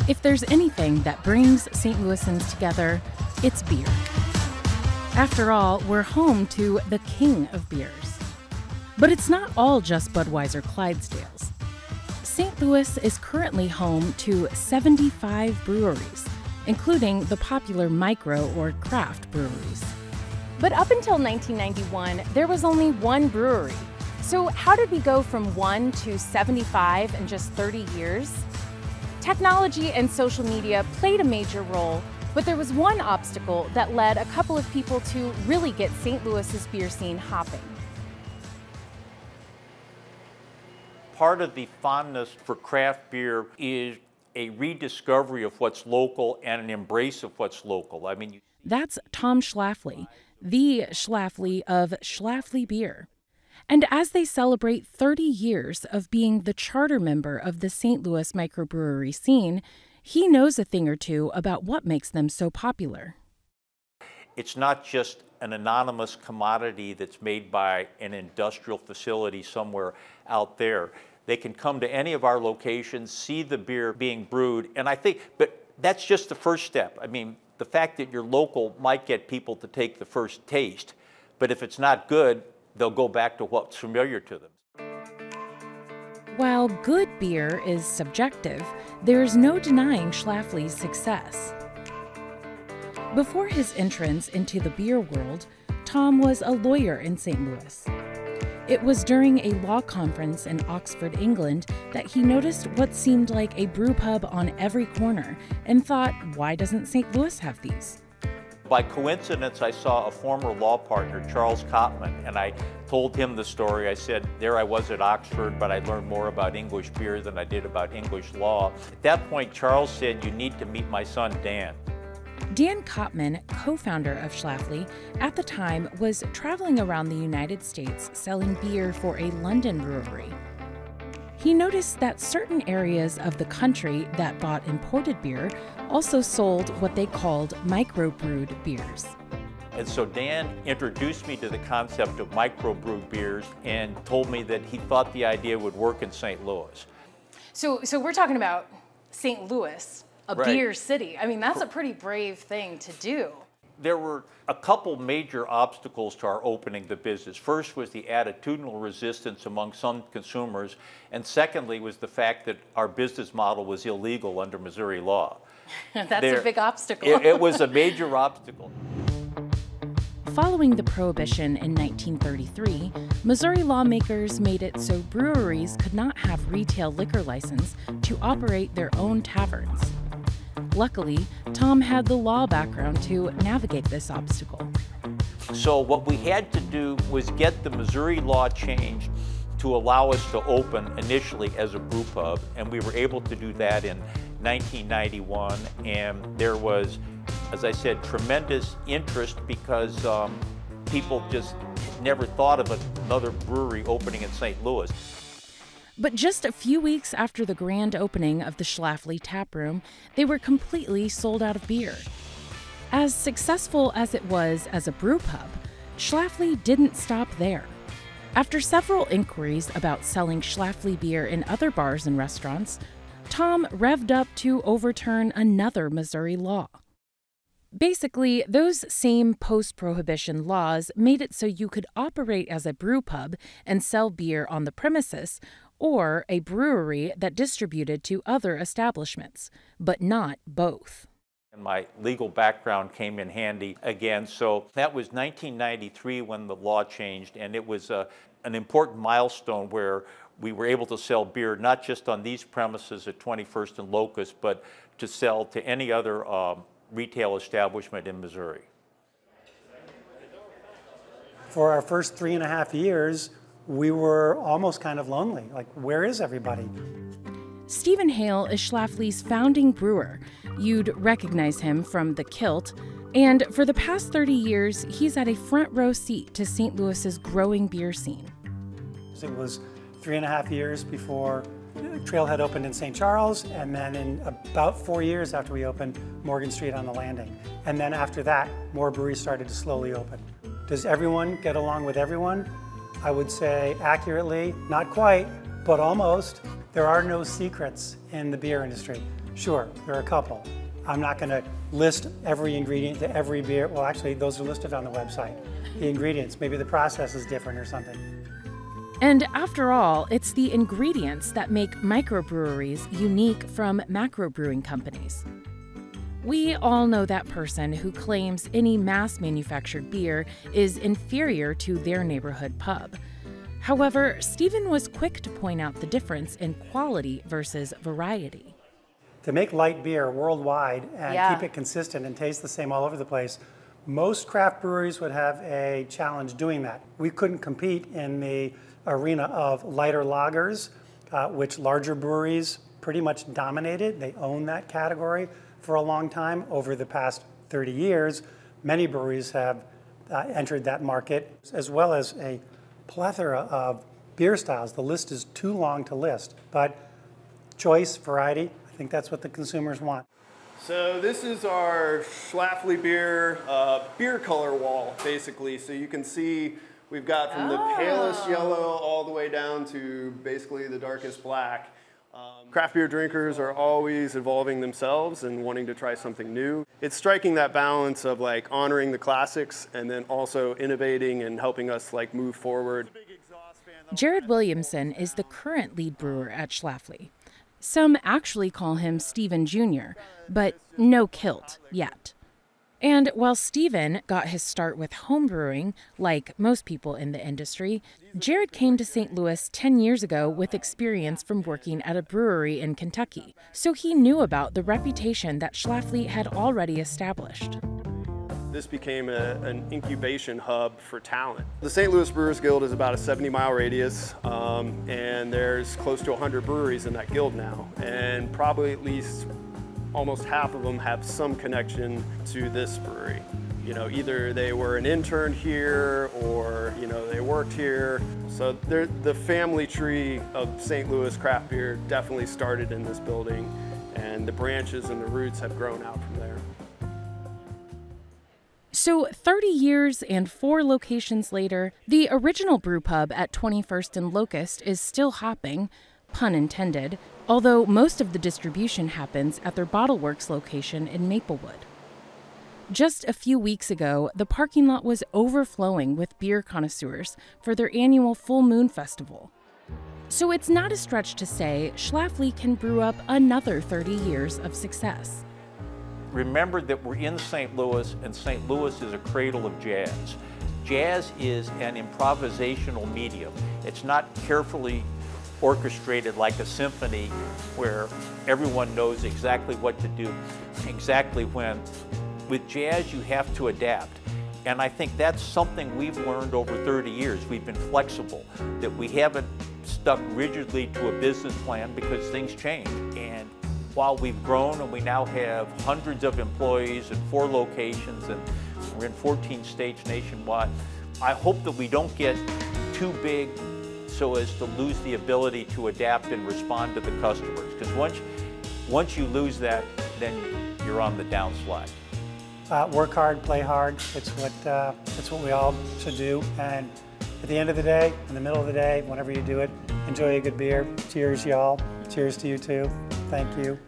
If there's anything that brings St. Louisans together, it's beer. After all, we're home to the king of beers. But it's not all just Budweiser Clydesdales. St. Louis is currently home to 75 breweries, including the popular micro or craft breweries. But up until 1991, there was only one brewery. So how did we go from 1 to 75 in just 30 years? Technology and social media played a major role, but there was one obstacle that led a couple of people to really get St. Louis's beer scene hopping. Part of the fondness for craft beer is a rediscovery of what's local and an embrace of what's local. That's Tom Schlafly, the Schlafly of Schlafly Beer. And as they celebrate 30 years of being the charter member of the St. Louis microbrewery scene, he knows a thing or two about what makes them so popular. It's not just an anonymous commodity that's made by an industrial facility somewhere out there. They can come to any of our locations, see the beer being brewed, and but that's just the first step. The fact that you're local might get people to take the first taste, but if it's not good, they'll go back to what's familiar to them. While good beer is subjective, there's no denying Schlafly's success. Before his entrance into the beer world, Tom was a lawyer in St. Louis. It was during a law conference in Oxford, England, that he noticed what seemed like a brew pub on every corner and thought, why doesn't St. Louis have these? By coincidence, I saw a former law partner, Charles Copman, and I told him the story. I said, there I was at Oxford, but I learned more about English beer than I did about English law. At that point, Charles said, you need to meet my son, Dan. Dan Copman, co-founder of Schlafly, at the time was traveling around the United States selling beer for a London brewery. He noticed that certain areas of the country that bought imported beer also sold what they called microbrewed beers. And so Dan introduced me to the concept of microbrewed beers and told me that he thought the idea would work in St. Louis. So we're talking about St. Louis, a right. beer city. That's a pretty brave thing to do. There were a couple major obstacles to our opening the business. First was the attitudinal resistance among some consumers, and secondly was the fact that our business model was illegal under Missouri law. That's a big obstacle. It was a major obstacle. Following the Prohibition in 1933, Missouri lawmakers made it so breweries could not have retail liquor license to operate their own taverns. Luckily, Tom had the law background to navigate this obstacle. So what we had to do was get the Missouri law changed to allow us to open initially as a brew pub, and we were able to do that in 1991, and there was, as I said, tremendous interest because people just never thought of another brewery opening in St. Louis. But just a few weeks after the grand opening of the Schlafly taproom, they were completely sold out of beer. As successful as it was as a brew pub, Schlafly didn't stop there. After several inquiries about selling Schlafly beer in other bars and restaurants, Tom revved up to overturn another Missouri law. Basically, those same post-prohibition laws made it so you could operate as a brew pub and sell beer on the premises, or a brewery that distributed to other establishments, but not both. And my legal background came in handy again. So that was 1993 when the law changed, and it was an important milestone where we were able to sell beer not just on these premises at 21st and Locust, but to sell to any other retail establishment in Missouri. For our first 3.5 years, we were almost kind of lonely. Like, where is everybody? Stephen Hale is Schlafly's founding brewer. You'd recognize him from the kilt. And for the past 30 years, he's had a front row seat to St. Louis's growing beer scene. It was 3.5 years before Trailhead opened in St. Charles, and then in about 4 years after we opened, Morgan Street on the Landing. And then after that, more breweries started to slowly open. Does everyone get along with everyone? I would say accurately, not quite, but almost. There are no secrets in the beer industry. Sure, there are a couple. I'm not going to list every ingredient to every beer. Well, actually, those are listed on the website. The ingredients, maybe the process is different or something. And after all, it's the ingredients that make microbreweries unique from macro-brewing companies. We all know that person who claims any mass-manufactured beer is inferior to their neighborhood pub. However, Stephen was quick to point out the difference in quality versus variety. To make light beer worldwide and keep it consistent and taste the same all over the place, most craft breweries would have a challenge doing that. We couldn't compete in the arena of lighter lagers, which larger breweries pretty much dominated. They own that category for a long time. Over the past 30 years, many breweries have entered that market, as well as a plethora of beer styles. The list is too long to list, but choice, variety, I think that's what the consumers want. So this is our Schlafly Beer beer color wall, basically. So you can see we've got from the palest yellow all the way down to basically the darkest black. Craft beer drinkers are always evolving themselves and wanting to try something new. It's striking that balance of like honoring the classics and then also innovating and helping us like move forward. Jared Williamson is the current lead brewer at Schlafly. Some actually call him Stephen Jr., but no kilt yet. And while Stephen got his start with homebrewing, like most people in the industry, Jared came to St. Louis 10 years ago with experience from working at a brewery in Kentucky, so he knew about the reputation that Schlafly had already established. This became an incubation hub for talent. The St. Louis Brewers Guild is about a 70-mile radius, and there's close to 100 breweries in that guild now, and probably at least almost half of them have some connection to this brewery. You know, either they were an intern here or, you know, they worked here. So the family tree of St. Louis craft beer definitely started in this building, and the branches and the roots have grown out from there. So 30 years and 4 locations later, the original brew pub at 21st and Locust is still hopping, pun intended, although most of the distribution happens at their Bottle Works location in Maplewood. Just a few weeks ago, the parking lot was overflowing with beer connoisseurs for their annual Full Moon Festival. So it's not a stretch to say Schlafly can brew up another 30 years of success. Remember that we're in St. Louis, and St. Louis is a cradle of jazz. Jazz is an improvisational medium. It's not carefully orchestrated like a symphony where everyone knows exactly what to do, exactly when. With jazz, you have to adapt. And I think that's something we've learned over 30 years. We've been flexible, that we haven't stuck rigidly to a business plan because things change. And while we've grown and we now have hundreds of employees in 4 locations and we're in 14 states nationwide, I hope that we don't get too big so as to lose the ability to adapt and respond to the customers. Because once you lose that, then you're on the downslide. Work hard, play hard. It's what we all should do. And at the end of the day, in the middle of the day, whenever you do it, enjoy a good beer. Cheers, y'all. Cheers to you too. Thank you.